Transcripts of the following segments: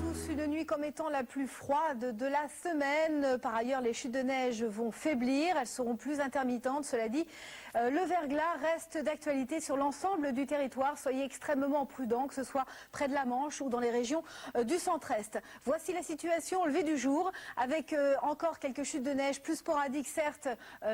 tous une nuit comme étant la plus froide de la semaine. Par ailleurs, les chutes de neige vont faiblir, elles seront plus intermittentes. Cela dit, le verglas reste d'actualité sur l'ensemble du territoire. Soyez extrêmement prudents, que ce soit près de la Manche ou dans les régions du centre-est. Voici la situation au lever du jour, avec encore quelques chutes de neige plus sporadiques certes,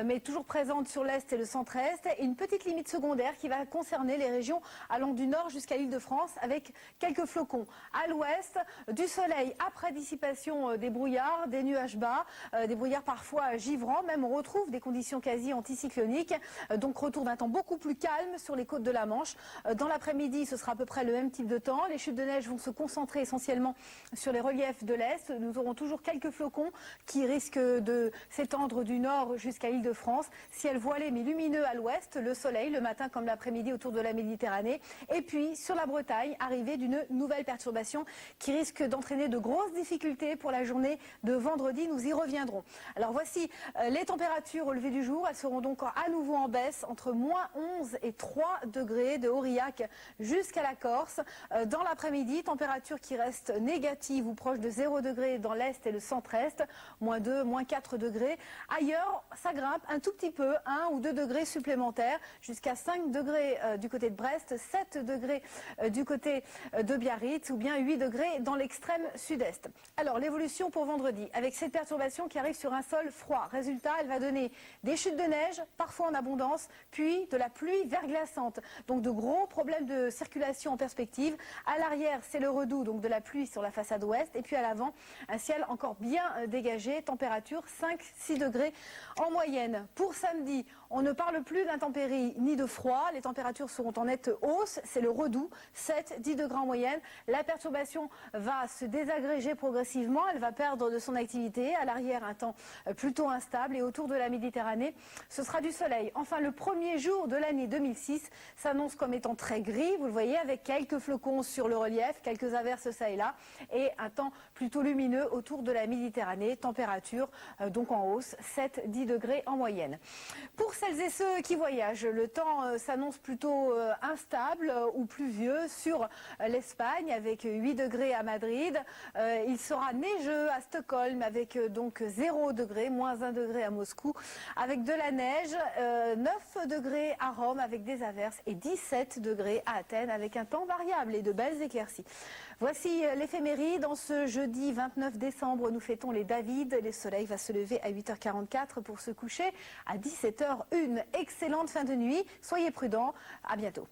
mais toujours présentes sur l'est et le centre-est. Et une petite limite secondaire qui va concerner les régions allant du nord jusqu'à l'Île-de-France, avec quelques flocons. À l'ouest, du soleil après dissipation des brouillards, des nuages bas, des brouillards parfois givrants. Même on retrouve des conditions quasi anticycloniques. Donc retour d'un temps beaucoup plus calme sur les côtes de la Manche. Dans l'après-midi, ce sera à peu près le même type de temps. Les chutes de neige vont se concentrer essentiellement sur les reliefs de l'Est. Nous aurons toujours quelques flocons qui risquent de s'étendre du nord jusqu'à l'Île-de-France. Ciel voilé mais lumineux à l'ouest, le soleil le matin comme l'après-midi autour de la Méditerranée. Et puis sur la Bretagne, arrivée d'une nouvelle perturbation qui risque d'entraîner de grosses difficultés pour la journée de vendredi. Nous y reviendrons. Alors voici les températures au lever du jour. Elles seront donc à nouveau en baisse entre moins 11 et 3 degrés de Aurillac jusqu'à la Corse. Dans l'après-midi, température qui reste négative ou proche de 0 degrés dans l'est et le centre-est. Moins 2, moins 4 degrés. Ailleurs, ça grimpe un tout petit peu, 1 ou 2 degrés supplémentaires jusqu'à 5 degrés du côté de Brest, 7 degrés du côté de Biarritz ou bien 8 degrés dans l'extrême sud-est. Alors l'évolution pour vendredi, avec cette perturbation qui arrive sur un sol froid. Résultat, elle va donner des chutes de neige, parfois en abondance, puis de la pluie verglaçante. Donc de gros problèmes de circulation en perspective. À l'arrière, c'est le redout donc de la pluie sur la façade ouest. Et puis à l'avant, un ciel encore bien dégagé. Température 5-6 degrés en moyenne. Pour samedi, on ne parle plus d'intempéries ni de froid. Les températures seront en nette hausse. C'est le redout, 7-10 degrés en moyenne. La perturbation va se désagréger progressivement. Elle va perdre de son activité. À l'arrière, un temps plutôt instable. Et autour de la Méditerranée, ce sera du soleil. Enfin, le premier jour de l'année 2006 s'annonce comme étant très gris. Vous le voyez, avec quelques flocons sur le relief, quelques averses ça et là. Et un temps plutôt lumineux autour de la Méditerranée. Température donc en hausse, 7-10 degrés en moyenne. Pour celles et ceux qui voyagent, le temps s'annonce plutôt instable ou pluvieux sur l'Espagne avec 8 degrés à Madrid. Il sera neigeux à Stockholm avec donc 0 degré, moins 1 degré à Moscou avec de la neige, 9 degrés à Rome avec des averses et 17 degrés à Athènes avec un temps variable et de belles éclaircies. Voici l'éphéméride. En ce jeudi 29 décembre, nous fêtons les Davides. Le soleil va se lever à 8h44 pour se coucher à 17h01. Excellente fin de nuit. Soyez prudents. À bientôt.